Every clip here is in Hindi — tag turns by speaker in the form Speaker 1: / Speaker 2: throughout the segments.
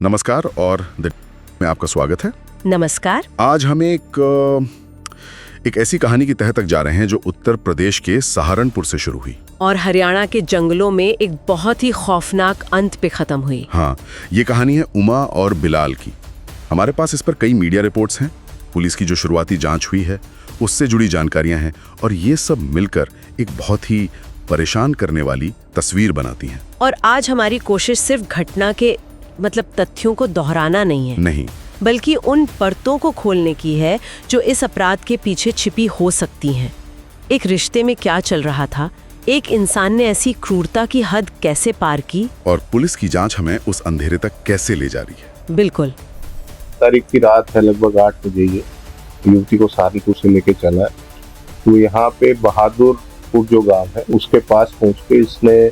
Speaker 1: नमस्कार और में आपका स्वागत है।
Speaker 2: नमस्कार।
Speaker 1: आज हम एक ऐसी कहानी की तह तक जा रहे हैं जो उत्तर प्रदेश के सहारनपुर से शुरू हुई
Speaker 2: और हरियाणा के जंगलों में एक बहुत ही खौफनाक अंत पे खत्म हुई।
Speaker 1: हाँ, ये कहानी है उमा और बिलाल की। हमारे पास इस पर कई मीडिया रिपोर्ट्स हैं, पुलिस की जो शुरुआती जांच हुई है उससे जुड़ी जानकारियां हैं और ये सब मिलकर एक बहुत ही परेशान करने वाली तस्वीर बनाती हैं।
Speaker 2: और आज हमारी कोशिश सिर्फ घटना के तथ्यों को दोहराना नहीं, बल्कि उन परतों को खोलने की है जो इस अपराध के पीछे छिपी हो सकती हैं। एक रिश्ते में क्या चल रहा था, एक इंसान ने ऐसी क्रूरता की हद कैसे पार की, और
Speaker 1: पुलिस की जांच हमें उस अंधेरे तक कैसे ले जा रही है।
Speaker 2: बिल्कुल।
Speaker 3: तारीख की रात है, लगभग 8 बजे ये युवती को सहारनपुर से लेके चला है। तो यहाँ पे बहादुरपुर जो गांव है उसके पास पहुँच के इसने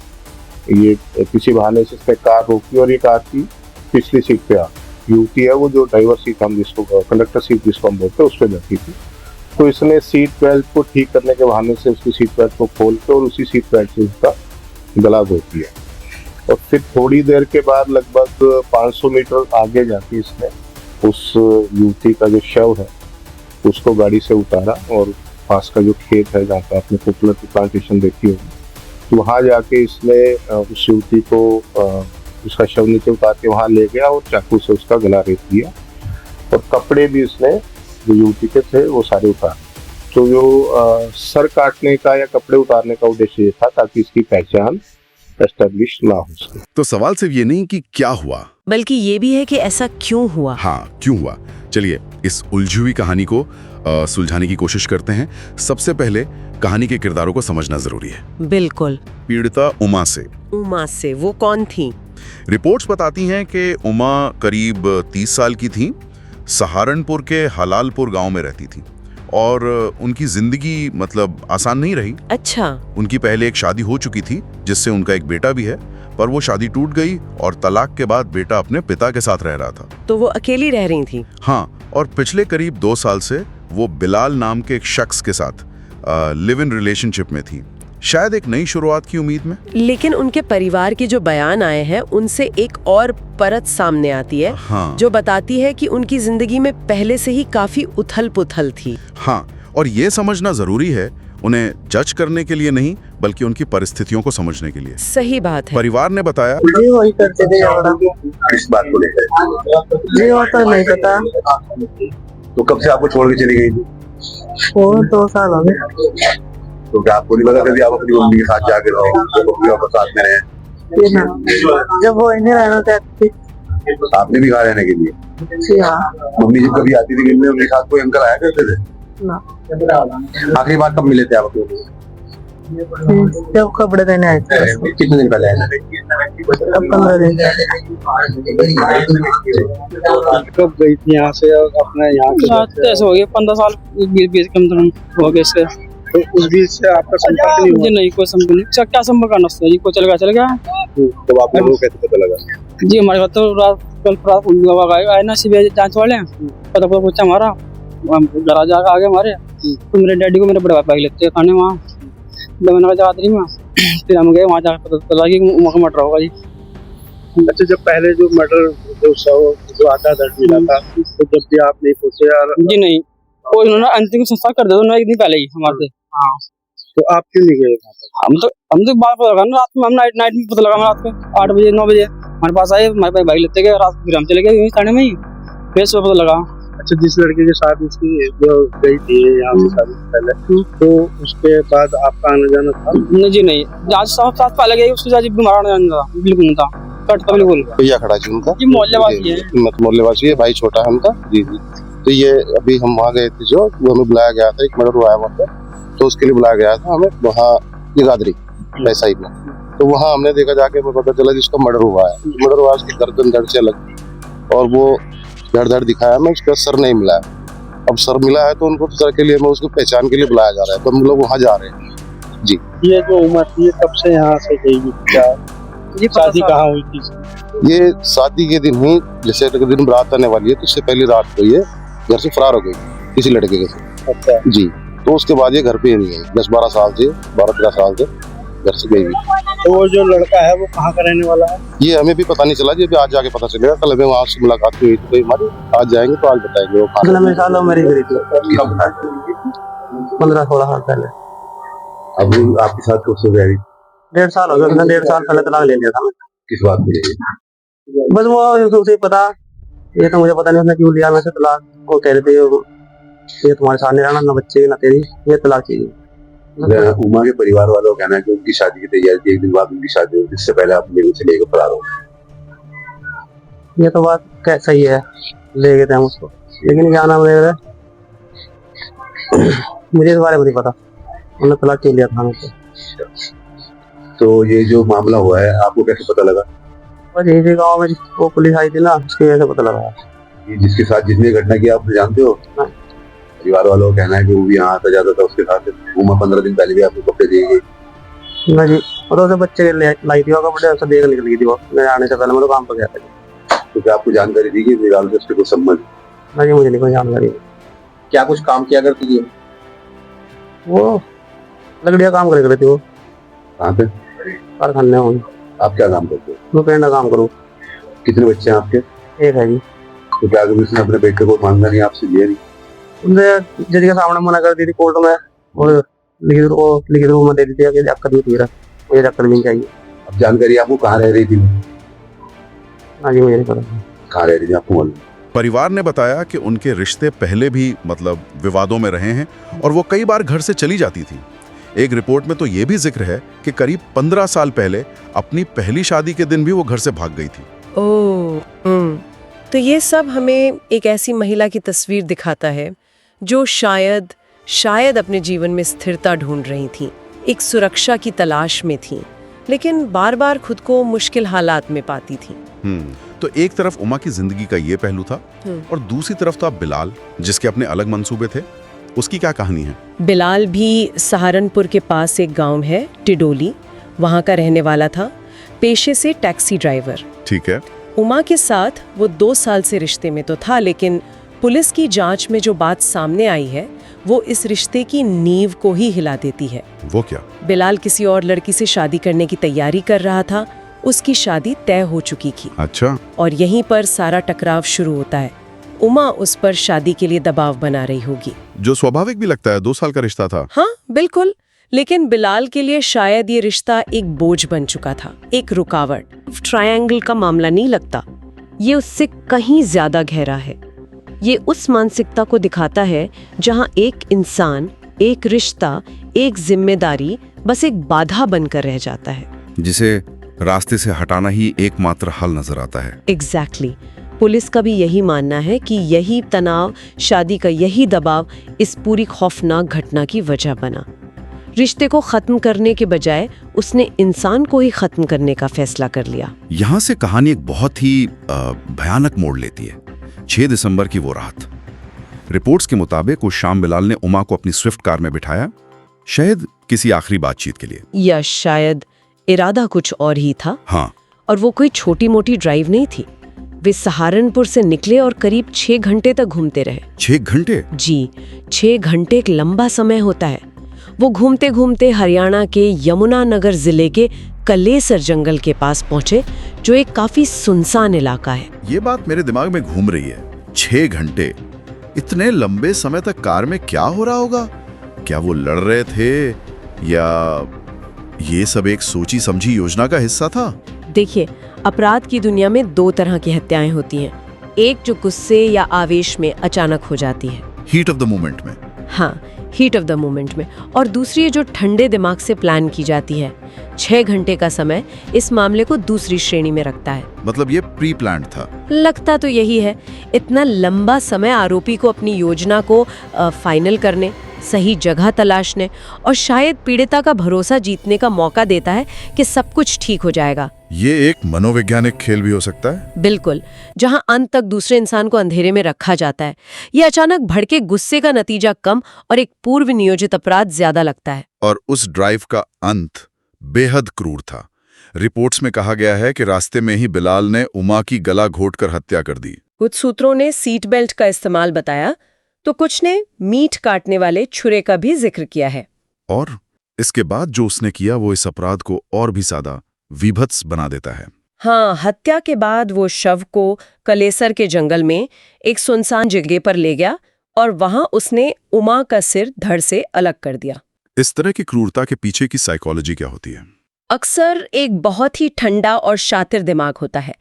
Speaker 3: ये किसी बहाने से इसने कार रोकी और ये कार की पिछली सीट पे आ, युवती है वो जो ड्राइवर सीट हम जिसको कंडक्टर सीट जिसको हम बोलते हैं उस पर बैठी थी। तो इसने सीट बेल्ट को ठीक करने के बहाने से उसकी सीट बेल्ट को खोल के और उसी सीट बेल्ट से उसका गला घोट दिया। और फिर थोड़ी देर के बाद लगभग 500 मीटर आगे जाके इसने उस युवती का जो शव है उसको गाड़ी से उतारा और पास का जो खेत है जहाँ पे आपने पॉपुलर की प्लांटेशन देखी होगी, तो वहाँ जाके इसने उस युवती को उसका शव नीचे उतार के वहाँ ले गया और चाकू से उसका गला रेत दिया और कपड़े भी इसने जो युवती के थे वो सारे उतार। तो जो सर काटने का या कपड़े उतारने का उद्देश्य ये था ताकि इसकी पहचान एस्टेब्लिश ना हो सके।
Speaker 1: तो सवाल सिर्फ ये नहीं कि क्या हुआ,
Speaker 2: बल्कि ये भी है कि ऐसा क्यों हुआ।
Speaker 1: हाँ, क्यों हुआ। चलिए इस उलझी हुई कहानी को सुलझाने की कोशिश करते हैं। सबसे पहले कहानी के किरदारों को समझना जरूरी है।
Speaker 2: बिल्कुल।
Speaker 1: पीड़िता उमा से
Speaker 2: वो कौन थी?
Speaker 1: रिपोर्ट्स बताती हैं कि उमा करीब 30 साल की थी, सहारनपुर के हलालपुर गांव में रहती थी और उनकी जिंदगी आसान नहीं रही।
Speaker 2: अच्छा।
Speaker 1: उनकी पहले एक शादी हो चुकी थी जिससे उनका एक बेटा भी है, पर वो शादी टूट गई और तलाक के बाद बेटा अपने पिता के साथ रह रहा था।
Speaker 2: तो वो अकेली रह रही थी?
Speaker 1: हाँ, और पिछले करीब 2 साल से वो बिलाल नाम के एक शख्स के साथ लिव इन रिलेशनशिप में थी, शायद एक नई शुरुआत की उम्मीद में।
Speaker 2: लेकिन उनके परिवार के जो बयान आए हैं उनसे एक और परत सामने आती है।
Speaker 1: हाँ।
Speaker 2: जो बताती है कि उनकी जिंदगी में पहले से ही काफी उथल पुथल थी।
Speaker 1: हाँ, और ये समझना जरूरी है, उन्हें जज करने के लिए नहीं बल्कि उनकी परिस्थितियों को समझने के लिए।
Speaker 2: सही बात है।
Speaker 1: परिवार ने बताया
Speaker 4: वही करते थे।
Speaker 3: किस बात को लेकर
Speaker 4: जी वो तो नहीं पता।
Speaker 3: तो कब से आपको छोड़ के चली गई थी?
Speaker 4: वो 2 साल हो गए।
Speaker 3: तो क्या आपको नहीं लगा कभी आप अपनी मम्मी के साथ जाके रहो, मम्मी पापा साथ में रहे?
Speaker 4: जब वो इन्हें रहना चाहती थी।
Speaker 3: आपने भी कहा रहने के लिए?
Speaker 4: जी हाँ।
Speaker 3: मम्मी जब कभी आती थी मिलने उनके साथ कोई अंकल आया करते थे?
Speaker 4: ना।
Speaker 3: आखिरी बार कब मिले थे आप अपने?
Speaker 4: जब कपड़े देने आए थे।
Speaker 3: कितने दिन पहले आए थे?
Speaker 4: 15 दिन।
Speaker 5: कब गई थी यहाँ से अपना यहाँ से? ऐसे हो गया 15 साल 20 कम हो गए इसके।
Speaker 3: तो उस बीच से आपका संपर्क नहीं हुआ?
Speaker 5: नहीं, कोई संपर्क नहीं। क्या संपर्क करना उससे जी? कोई चल गया।
Speaker 3: तो आपने वो कैसे पता लगा?
Speaker 5: जी हमारे घर तो कल रात आए ना सीबीआई जांच वाले, पता पूछा हमारा, घर जाकर आगे हमारे। तो मेरे डैडी को मेरे बड़े भाई लेते खाने वहाँ, जब मैंने कहा जाती में फिर हम गए वहाँ जाकर पता लगा कि वहाँ मर्डर होगा जी।
Speaker 3: अच्छा, जब पहले जो मर्डर जो आधा दर्द मिला था तो जब भी आप नहीं पूछे यार?
Speaker 5: जी नहीं, वो उन्होंने अंतिम संस्कार कर दिया उन्होंने एक दिन पहले ही हमारे से। हाँ।
Speaker 3: तो आप क्यों नहीं गए?
Speaker 5: हम तो बात पता लगा ना रात में, हम नाइट में पता लगा रात को 8 बजे 9 बजे हमारे पास आए, हमारे भाई लेते गए रात, फिर हम चले गए थाने में ही, फिर सुबह पता लगा।
Speaker 3: अच्छा, जिस लड़के के साथ उसकी जो गई थी यहाँ से शादी से पहले, तो उसके बाद आपका आना जाना था?
Speaker 5: नहीं जी नहीं, जहाँ साथ पहले गई उसके साथ बीमार आना जाना था, बिल्कुल नहीं था, कटता बिल्कुल।
Speaker 6: भैया खड़ा जी उनका,
Speaker 5: जी मोहल्लेवासी है।
Speaker 6: मोहल्लेवासी है, भाई छोटा है उनका। जी जी। तो ये अभी हम वहाँ गए थे, जो हमें बुलाया गया था, एक मर्डर हुआ है वहाँ पर, तो उसके लिए बुलाया गया था हमें वहाँ जगाधरी साइड में। तो वहाँ हमने देखा जाके पता चला जिसका मर्डर हुआ है, मर्डर हुआ उसकी गर्दन धड़ से अलग और वो धड़ दिखाया हमें, उसका सर नहीं मिला है। अब सर मिला है तो उनको सर के लिए हमें उसको पहचान के लिए बुलाया जा रहा है, तो हम लोग वहाँ जा रहे हैं जी।
Speaker 3: ये जो उम्र थी कब से यहाँ से गई? क्या शादी कहाँ हुई थी?
Speaker 6: ये शादी के दिन ही, जैसे दिन रात आने वाली है तो उससे पहली रात को ये घर से फरार हो गई किसी लड़के के साथ।
Speaker 3: अच्छा
Speaker 6: जी। तो उसके बाद ये घर पे ही नहीं गई 10-12 साल से, 12-13 साल से। घर से गई हुई।
Speaker 5: तो वो जो लड़का है वो कहाँ का रहने वाला है?
Speaker 6: ये हमें भी पता नहीं चला जी, अभी आज जाके पता चलेगा। कल हमें वहाँ से मुलाकात हुई थी हमारी, आज जाएंगे तो आज बताएंगे वो कहाँ।
Speaker 4: मेरे साल मेरी करी थी 15-16 साल पहले।
Speaker 6: अब आपके साथ कब से गई?
Speaker 4: 1.5 साल हो गया, 1.5 साल पहले तलाक ले लिया था मैं।
Speaker 6: किस बात के लिए?
Speaker 4: बस वो उसे पता, ये तो मुझे पता नहीं उसने क्यों लिया मैं से तलाक। वो कह रहे थे ये तुम्हारे साथ नहीं रहना, ना बच्चे की ना तेरी, ये तलाक चाहिए।
Speaker 6: उमा के परिवार वालों का कहना है कि उनकी शादी की तैयारी थी, एक दिन बाद उनकी शादी हुई, जिससे पहले आप मेरे से लेकर फरार हो।
Speaker 4: ये तो बात सही है, ले गए थे हम उसको, लेकिन क्या नाम है मुझे इस बारे में नहीं पता, उन्होंने तलाक क्यों लिया था मुझसे।
Speaker 6: तो ये जो मामला हुआ है आपको कैसे पता लगा?
Speaker 4: बस यही गाँव में वो पुलिस आई थी ना, उसकी वजह से पता लगा।
Speaker 6: ये जिसके साथ जिसने घटना की आप जानते हो? परिवार वालों का कहना है कि वो भी यहाँ आता जाता था उसके साथ। उमा 15 दिन पहले भी आपको कपड़े दिए गए?
Speaker 4: ना जी, वो तो उसे बच्चे लाई थी वो कपड़े, उससे देख निकल गई थी वो, मैं आने से पहले मैं तो काम पर गया था।
Speaker 6: तो क्या आपको जानकारी दी कि फिलहाल से उसके कुछ संबंध?
Speaker 4: ना जी, मुझे नहीं कोई जानकारी।
Speaker 6: क्या कुछ काम किया करती थी
Speaker 4: वो? लकड़ियाँ काम करे करती वो,
Speaker 6: कहाँ पे?
Speaker 4: कारखाने में।
Speaker 6: आप क्या काम करते हो?
Speaker 4: मैं पेंट का काम करूँ।
Speaker 6: कितने बच्चे हैं आपके?
Speaker 4: एक है जी।
Speaker 6: तो क्या कभी उसने अपने बेटे को मांगा नहीं, आपसे लिया नहीं?
Speaker 4: उनसे जज के सामने मना कर दी थी कोर्ट में, और लिखित रूप में दे दी थी कि जाकर भी मेरा, मुझे जाकर भी चाहिए।
Speaker 6: अब जानकारी आपको कहाँ रह रही थी?
Speaker 4: हाँ जी, मुझे नहीं पता
Speaker 6: कहाँ रह रही थी, आपको मालूम?
Speaker 1: परिवार ने बताया कि उनके रिश्ते पहले भी मतलब विवादों में रहे हैं और वो कई बार घर से चली जाती थी। एक रिपोर्ट में तो ये भी जिक्र है कि करीब 15 साल पहले अपनी पहली शादी के दिन भी वो घर से भाग गई थी।
Speaker 2: ओह, तो ये सब हमें एक ऐसी महिला की तस्वीर दिखाता है जो शायद अपने जीवन में स्थिरता ढूंढ रही थी, एक सुरक्षा की तलाश में थी, लेकिन बार बार खुद को मुश्किल हालात में पाती थी।
Speaker 1: तो एक तरफ उमा की जिंदगी का ये पहलू था और दूसरी तरफ था बिलाल, जिसके अपने अलग मंसूबे थे। उसकी क्या कहानी है?
Speaker 2: बिलाल भी सहारनपुर के पास एक गांव है टिडोली, वहां का रहने वाला था, पेशे से टैक्सी ड्राइवर।
Speaker 1: ठीक है।
Speaker 2: उमा के साथ वो 2 साल से रिश्ते में तो था, लेकिन पुलिस की जांच में जो बात सामने आई है वो इस रिश्ते की नींव को ही हिला देती है।
Speaker 1: वो क्या?
Speaker 2: बिलाल किसी और लड़की से शादी करने की तैयारी कर रहा था, उसकी शादी तय हो चुकी थी।
Speaker 1: अच्छा।
Speaker 2: और यहीं पर सारा टकराव शुरू होता है। उमा उस पर शादी के लिए दबाव बना रही होगी,
Speaker 1: जो स्वाभाविक भी लगता है, 2 साल का रिश्ता था।
Speaker 2: हाँ बिल्कुल, लेकिन बिलाल के लिए शायद ये रिश्ता एक बोझ बन चुका था, एक रुकावट। ट्रायंगल का मामला नहीं लगता, ये उससे कहीं ज्यादा गहरा है। ये उस मानसिकता को दिखाता है जहां एक इंसान, एक रिश्ता, एक जिम्मेदारी बस एक बाधा बनकर रह जाता है,
Speaker 1: जिसे रास्ते से हटाना ही एकमात्र हल नजर आता है।
Speaker 2: एग्जैक्टली। पुलिस का भी यही मानना है कि यही तनाव, शादी का यही दबाव इस पूरी खौफनाक घटना की वजह बना। रिश्ते को खत्म करने के बजाय उसने इंसान को ही खत्म करने का फैसला कर लिया।
Speaker 1: यहाँ से कहानी एक बहुत ही भयानक मोड़ लेती है। 6 दिसंबर की वो रात, रिपोर्ट्स के मुताबिक उस शाम बिलाल ने उमा को अपनी स्विफ्ट कार में बिठाया, शायद किसी आखिरी बातचीत के लिए,
Speaker 2: या शायद इरादा कुछ और ही था।
Speaker 1: हाँ।
Speaker 2: और वो कोई छोटी मोटी ड्राइव नहीं थी। वे सहारनपुर से निकले और करीब 6 घंटे तक घूमते रहे।
Speaker 1: 6 घंटे?
Speaker 2: जी, 6 घंटे एक लंबा समय होता है। वो घूमते घूमते हरियाणा के यमुनानगर जिले के कलेसर जंगल के पास पहुंचे, जो एक काफी सुनसान इलाका है।
Speaker 1: ये बात मेरे दिमाग में घूम रही है। 6 घंटे, इतने लंबे समय तक कार में क्या हो रहा होगा? क्या वो लड़ रहे थे या ये सब एक सोची समझी योजना का हिस्सा था?
Speaker 2: देखिए, अपराध की दुनिया में 2 तरह की हत्याएं होती हैं। एक जो गुस्से या आवेश में अचानक हो जाती है,
Speaker 1: हीट ऑफ द मोमेंट में।
Speaker 2: हाँ, हीट ऑफ द मोमेंट में। और दूसरी जो ठंडे दिमाग से प्लान की जाती है। 6 घंटे का समय इस मामले को दूसरी श्रेणी में रखता है।
Speaker 1: मतलब ये प्री प्लान्ड था?
Speaker 2: लगता तो यही है। इतना लंबा समय आरोपी को अपनी योजना को फाइनल करने, सही जगह तलाशने और शायद पीड़िता का भरोसा जीतने का मौका देता है कि सब कुछ ठीक हो जाएगा।
Speaker 1: ये एक मनोवैज्ञानिक खेल भी हो सकता है।
Speaker 2: बिल्कुल, जहां अंत तक दूसरे इंसान को अंधेरे में रखा जाता है। ये अचानक भड़के गुस्से का नतीजा कम और एक पूर्व नियोजित अपराध ज्यादा लगता है।
Speaker 1: और उस ड्राइव का अंत बेहद क्रूर था। रिपोर्ट्स में कहा गया है कि रास्ते में ही बिलाल ने उमा की गला घोंटकर हत्या कर दी।
Speaker 2: कुछ सूत्रों ने सीट बेल्ट का इस्तेमाल बताया, तो कुछ ने मीट काटने वाले छुरे का भी जिक्र किया है।
Speaker 1: और इसके बाद जो उसने किया वो इस अपराध को और भी ज्यादा विभत्स बना देता है।
Speaker 2: हाँ, हत्या के बाद वो शव को कलेसर के जंगल में एक सुनसान जगह पर ले गया और वहां उसने उमा का सिर धड़ से अलग कर दिया।
Speaker 1: इस तरह की क्रूरता के पीछे की साइकोलॉजी क्या होती है?
Speaker 2: अक्सर एक बहुत ही ठंडा और शातिर दिमाग होता है।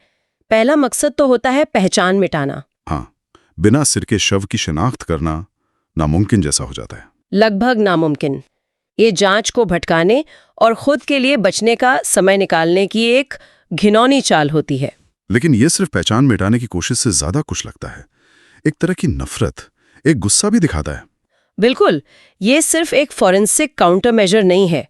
Speaker 2: पहला मकसद तो होता है पहचान मिटाना।
Speaker 1: हाँ, बिना सिर के शव की शिनाख्त करना नामुमकिन जैसा हो जाता है।
Speaker 2: लगभग नामुमकिन। ये जांच को भटकाने और खुद के लिए बचने का समय निकालने की एक घिनौनी चाल होती है।
Speaker 1: लेकिन ये सिर्फ पहचान मिटाने की कोशिश से ज्यादा कुछ लगता है। एक तरह की नफरत, एक गुस्सा भी दिखाता है।
Speaker 2: बिल्कुल, ये सिर्फ एक फॉरेंसिक काउंटर मेजर नहीं है।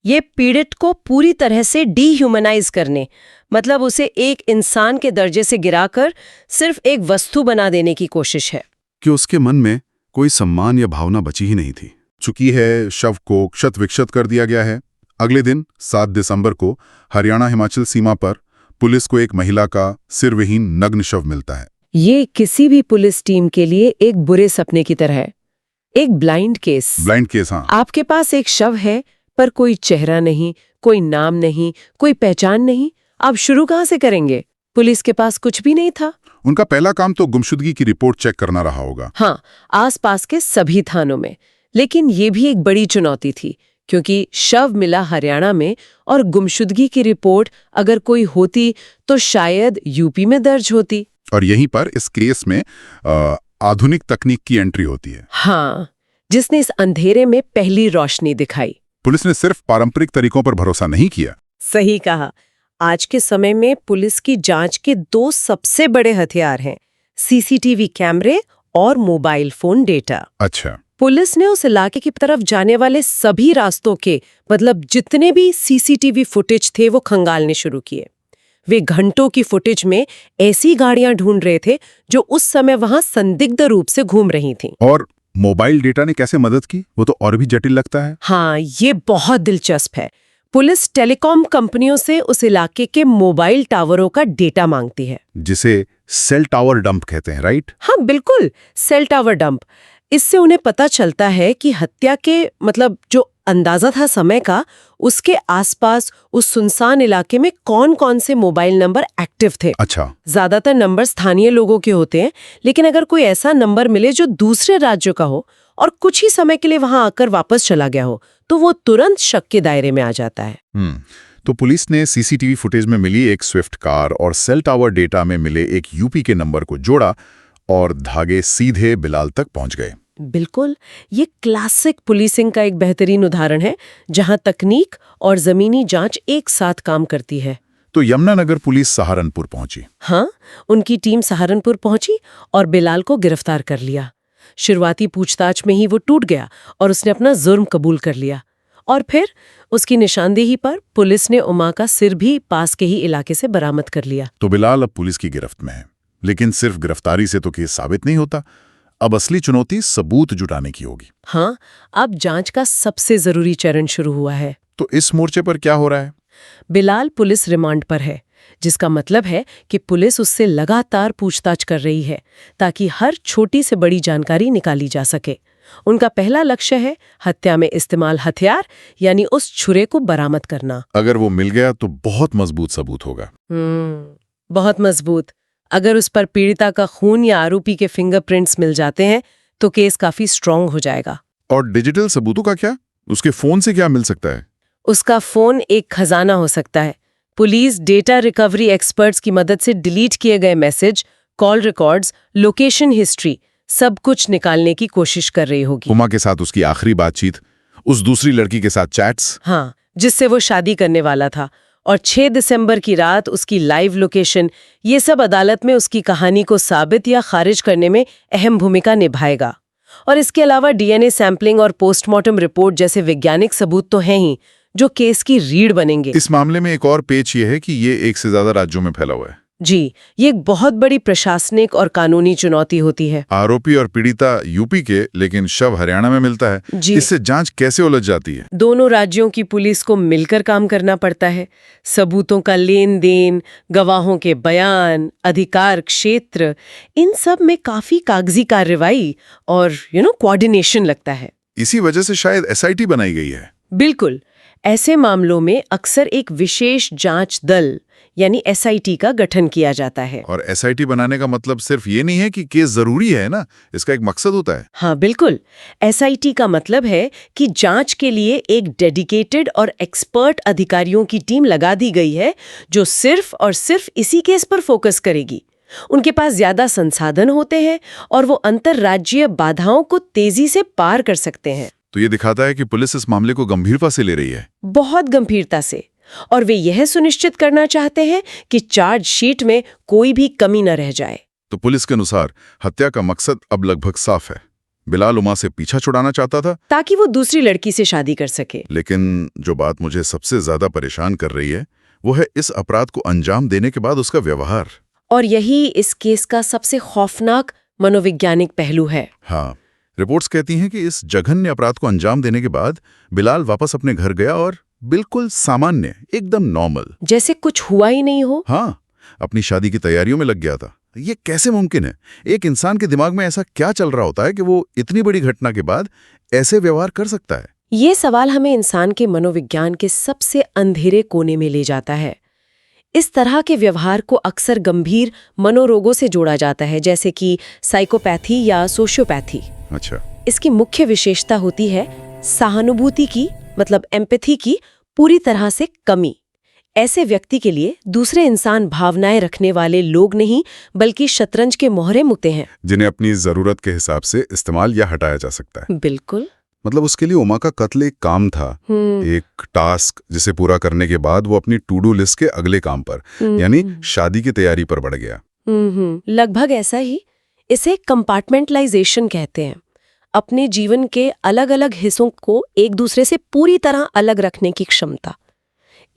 Speaker 2: ये पीड़ित को पूरी तरह से डीह्यूमनाइज करने, मतलब उसे एक इंसान के दर्जे से गिराकर सिर्फ एक वस्तु बना देने की कोशिश है।
Speaker 1: कि उसके मन में कोई सम्मान या भावना बची ही नहीं थी। चुकी है, शव को क्षत विक्षत कर दिया गया है। अगले दिन 7 दिसंबर को हरियाणा हिमाचल सीमा पर पुलिस को एक महिला का सिरविहीन नग्न शव मिलता है।
Speaker 2: ये किसी भी पुलिस टीम के लिए एक बुरे सपने की तरह है। एक ब्लाइंड केस।
Speaker 1: हाँ।
Speaker 2: आपके पास एक शव है पर कोई चेहरा नहीं, कोई नाम नहीं, कोई पहचान नहीं। आप शुरू कहां से करेंगे? पुलिस के पास कुछ भी नहीं था।
Speaker 1: उनका पहला काम तो गुमशुदगी की रिपोर्ट चेक करना रहा होगा।
Speaker 2: हाँ, आसपास के सभी थानों में। लेकिन ये भी एक बड़ी चुनौती थी, क्योंकि शव मिला हरियाणा में और गुमशुदगी की रिपोर्ट अगर कोई होती तो शायद यूपी में दर्ज होती।
Speaker 1: और यहीं पर इस केस में आधुनिक तकनीक की एंट्री होती है।
Speaker 2: हाँ, जिसने इस अंधेरे में पहली रोशनी दिखाई।
Speaker 1: पुलिस ने सिर्फ पारंपरिक तरीकों पर भरोसा नहीं किया।
Speaker 2: सही कहा। आज के समय में पुलिस की जांच के 2 सबसे बड़े हथियार हैं, सीसीटीवी कैमरे और मोबाइल फोन डेटा।
Speaker 1: अच्छा।
Speaker 2: पुलिस ने उस इलाके की तरफ जाने वाले सभी रास्तों के, मतलब जितने भी सीसीटीवी फुटेज थे, वो खंगालने शुरू किए। वे घंटों की फुटेज में ऐसी गाड़ियां ढूंढ रहे थे जो उस समय वहां संदिग्ध रूप से घूम रही थीं।
Speaker 1: और मोबाइल डेटा ने कैसे मदद की, वो तो और भी जटिल लगता है।
Speaker 2: हाँ, ये बहुत दिलचस्प है। पुलिस टेलीकॉम कंपनियों से उस इलाके के मोबाइल टावरों का डेटा मांगती है,
Speaker 1: जिसे सेल टावर डंप कहते हैं, राइट?
Speaker 2: हाँ बिल्कुल, सेल टावर डंप। इससे उन्हें पता चलता है कि हत्या के, मतलब जो अंदाजा था समय का, उसके आसपास उस सुनसान इलाके में कौन कौन से मोबाइल नंबर एक्टिव थे।
Speaker 1: अच्छा।
Speaker 2: ज्यादातर नंबर स्थानीय लोगों के होते हैं, लेकिन अगर कोई ऐसा नंबर मिले जो दूसरे राज्यों का हो और कुछ ही समय के लिए वहां आकर वापस चला गया हो, तो वो तुरंत शक के दायरे में आ जाता है।
Speaker 1: तो पुलिस ने सीसीटीवी फुटेज में मिली एक स्विफ्ट कार और सेल टावर डेटा में मिले एक यूपी के नंबर को जोड़ा और धागे सीधे बिलाल तक पहुंच गए।
Speaker 2: बिल्कुल, ये क्लासिक पुलिसिंग का एक बेहतरीन उदाहरण है, जहां तकनीक और जमीनी जांच एक साथ काम करती है।
Speaker 1: तो यमुनानगर पुलिस सहारनपुर पहुंची।
Speaker 2: हाँ, उनकी टीम सहारनपुर पहुंची और बिलाल को गिरफ्तार कर लिया। शुरुआती पूछताछ में ही वो टूट गया और उसने अपना जुर्म कबूल कर लिया। और फिर उसकी निशानदेही पर पुलिस ने उमा का सिर भी पास के ही इलाके से बरामद कर लिया।
Speaker 1: तो बिलाल अब पुलिस की गिरफ्त में है, लेकिन सिर्फ गिरफ्तारी से तो केस साबित नहीं होता। अब असली चुनौती सबूत जुटाने की होगी।
Speaker 2: हाँ, अब जांच का सबसे जरूरी चरण शुरू हुआ है।
Speaker 1: तो इस मोर्चे पर क्या हो रहा है?
Speaker 2: बिलाल पुलिस रिमांड पर है, जिसका मतलब है कि पुलिस उससे लगातार पूछताछ कर रही है ताकि हर छोटी से बड़ी जानकारी निकाली जा सके। उनका पहला लक्ष्य है हत्या में इस्तेमाल हथियार, यानी उस छुरे को बरामद करना।
Speaker 1: अगर वो मिल गया तो बहुत मजबूत सबूत होगा।
Speaker 2: बहुत मजबूत। अगर उस पर पीड़िता का खून या आरोपी के फिंगरप्रिंट्स मिल जाते हैं तो केस काफी स्ट्रांग हो जाएगा।
Speaker 1: और डिजिटल सबूतों का क्या? उसके फोन से क्या मिल सकता है?
Speaker 2: उसका फोन एक खजाना हो सकता है। पुलिस डेटा रिकवरी एक्सपर्ट्स की मदद से डिलीट किए गए message, call records, location history, सब कुछ निकालने की कोशिश कर रही होगी।
Speaker 1: उमा के साथ उसकी आखिरी बातचीत, उस दूसरी लड़की के साथ चैट्स।
Speaker 2: हाँ, जिससे वो शादी करने वाला था, और 6 दिसंबर की रात उसकी लाइव लोकेशन, ये सब अदालत में उसकी कहानी को साबित या खारिज करने में अहम भूमिका निभाएगा। और इसके अलावा डीएनए सैंपलिंग और पोस्टमार्टम रिपोर्ट जैसे वैज्ञानिक सबूत तो हैं ही, जो केस की रीढ़ बनेंगे।
Speaker 1: इस मामले में एक और पेच ये है कि ये एक से ज्यादा राज्यों में फैला हुआ है।
Speaker 2: जी, ये एक बहुत बड़ी प्रशासनिक और कानूनी चुनौती होती है।
Speaker 1: आरोपी और पीड़िता यूपी के, लेकिन शव हरियाणा में मिलता है।
Speaker 2: जी।
Speaker 1: इससे जांच कैसे उलझ जाती है?
Speaker 2: दोनों राज्यों की पुलिस को मिलकर काम करना पड़ता है। सबूतों का लेन देन, गवाहों के बयान, अधिकार क्षेत्र, इन सब में काफी कागजी कार्रवाई और कोऑर्डिनेशन लगता है।
Speaker 1: इसी वजह से शायद एसआईटी बनाई गई है।
Speaker 2: बिल्कुल। ऐसे मामलों में अक्सर एक विशेष जांच दल यानी एसआईटी का गठन किया जाता है।
Speaker 1: और एसआईटी बनाने का मतलब सिर्फ ये नहीं है कि केस जरूरी है ना, इसका एक मकसद होता है।
Speaker 2: हाँ बिल्कुल, एसआईटी का मतलब है कि जांच के लिए एक डेडिकेटेड और एक्सपर्ट अधिकारियों की टीम लगा दी गई है जो सिर्फ और सिर्फ इसी केस पर फोकस करेगी। उनके पास ज्यादा संसाधन होते हैं और वो अंतर्राज्यीय बाधाओं को तेजी से पार कर सकते हैं।
Speaker 1: तो ये दिखाता है कि पुलिस इस मामले को गंभीरता से ले रही है।
Speaker 2: बहुत गंभीरता से। और वे यह सुनिश्चित करना चाहते हैं कि चार्जशीट में कोई भी कमी न रह जाए।
Speaker 1: तो पुलिस के अनुसार हत्या का मकसद अब लगभग साफ है। बिलाल उमा से पीछा छुड़ाना चाहता था
Speaker 2: ताकि वो दूसरी लड़की से शादी कर सके।
Speaker 1: लेकिन जो बात मुझे सबसे ज्यादा परेशान कर रही है वो है इस अपराध को अंजाम देने के बाद उसका व्यवहार।
Speaker 2: और यही इस केस का सबसे खौफनाक मनोवैज्ञानिक पहलू है।
Speaker 1: हाँ, रिपोर्ट्स कहती हैं कि इस जघन्य अपराध को अंजाम देने के बाद बिलाल वापस अपने घर गया और बिल्कुल सामान्य, एकदम नॉर्मल,
Speaker 2: जैसे कुछ हुआ ही नहीं हो।
Speaker 1: हाँ, अपनी शादी की तैयारियों में लग गया था। ये कैसे मुमकिन है? एक इंसान के दिमाग में ऐसा क्या चल रहा होता है कि वो इतनी बड़ी घटना के बाद ऐसे व्यवहार कर सकता है?
Speaker 2: ये सवाल हमें इंसान के मनोविज्ञान के सबसे अंधेरे कोने में ले जाता है। इस तरह के व्यवहार को अक्सर गंभीर मनोरोगों से जोड़ा जाता है, जैसे कि साइकोपैथी या सोशियोपैथी।
Speaker 1: अच्छा।
Speaker 2: इसकी मुख्य विशेषता होती है सहानुभूति की, मतलब एम्पैथी की पूरी तरह से कमी। ऐसे व्यक्ति के लिए दूसरे इंसान भावनाएं रखने वाले लोग नहीं, बल्कि शतरंज के मोहरे मुते हैं,
Speaker 1: जिन्हें अपनी जरूरत के हिसाब से इस्तेमाल या हटाया जा सकता है।
Speaker 2: बिल्कुल।
Speaker 1: मतलब उसके लिए उमा का कत्ल एक काम था, एक टास्क, जिसे पूरा करने के बाद वो अपनी टू डू लिस्ट के अगले काम पर, यानी शादी की तैयारी पर बढ़ गया।
Speaker 2: लगभग ऐसा ही। इसे कंपार्टमेंटलाइजेशन कहते हैं। अपने जीवन के अलग अलग हिस्सों को एक दूसरे से पूरी तरह अलग रखने की क्षमता।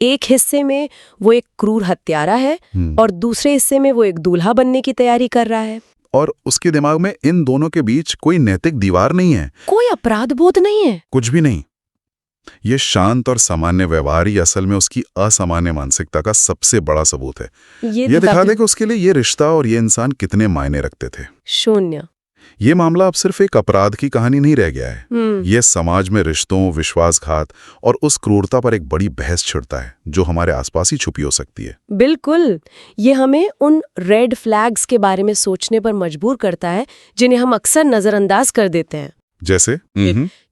Speaker 2: एक हिस्से में वो एक क्रूर हत्यारा है और दूसरे हिस्से में वो एक दूल्हा बनने की तैयारी कर रहा है।
Speaker 1: और उसके दिमाग में इन दोनों के बीच कोई नैतिक दीवार नहीं है, कोई
Speaker 2: अपराध बोध नहीं है,
Speaker 1: कुछ भी नहीं। ये शांत और सामान्य व्यवहार ही असल में उसकी असामान्य मानसिकता का सबसे बड़ा सबूत है। ये दिखा दे कि उसके लिए ये रिश्ता और ये इंसान कितने मायने रखते थे।
Speaker 2: शून्य।
Speaker 1: ये मामला अब सिर्फ एक अपराध की कहानी नहीं रह गया है। ये समाज में रिश्तों, विश्वासघात और उस क्रूरता पर एक बड़ी बहस छिड़ता है जो हमारे आसपास ही छुपी हो सकती है।
Speaker 2: बिल्कुल। ये हमें उन रेड फ्लैग्स के बारे में सोचने पर मजबूर करता है जिन्हें हम अक्सर नजरअंदाज कर देते हैं।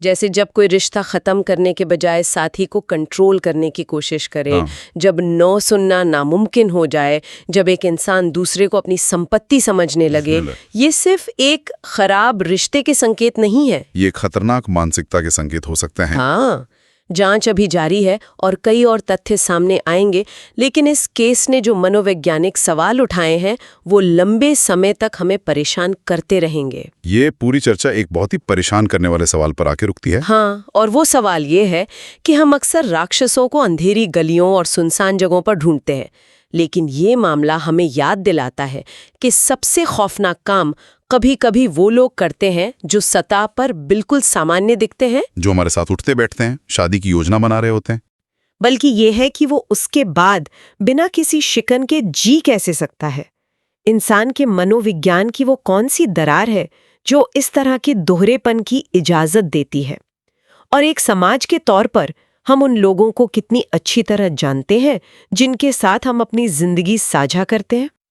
Speaker 2: जैसे जब कोई रिश्ता खत्म करने के बजाय साथी को कंट्रोल करने की कोशिश करे, जब नो सुनना नामुमकिन हो जाए, जब एक इंसान दूसरे को अपनी संपत्ति समझने लगे। ये सिर्फ एक खराब रिश्ते के संकेत नहीं है,
Speaker 1: ये खतरनाक मानसिकता के संकेत हो सकते हैं।
Speaker 2: हाँ, जांच अभी जारी है और कई और तथ्य सामने आएंगे, लेकिन इस केस ने जो मनोवैज्ञानिक सवाल उठाए हैं वो लंबे समय तक हमें परेशान करते रहेंगे।
Speaker 1: ये पूरी चर्चा एक बहुत ही परेशान करने वाले सवाल पर आके रुकती है।
Speaker 2: हाँ, और वो सवाल ये है कि हम अक्सर राक्षसों को अंधेरी गलियों और सुनसान जगहों पर ढूंढते हैं, लेकिन ये मामला हमें याद दिलाता है कि सबसे खौफनाक काम कभी-कभी वो लोग करते हैं जो सतह पर बिल्कुल सामान्य दिखते हैं,
Speaker 1: जो हमारे साथ उठते बैठते हैं, शादी की योजना बना रहे होते हैं,
Speaker 2: बल्कि ये है कि वो उसके बाद बिना किसी शिकन के जी कैसे सकता है। इंसान के मनोविज्ञान की वो कौन सी दरार है जो इस तरह के दोहरेपन की इजाजत देती है। और एक समाज के तौर पर हम उन लोगों को कितनी अच्छी तरह जानते हैं जिनके साथ हम अपनी जिंदगी साझा करते हैं।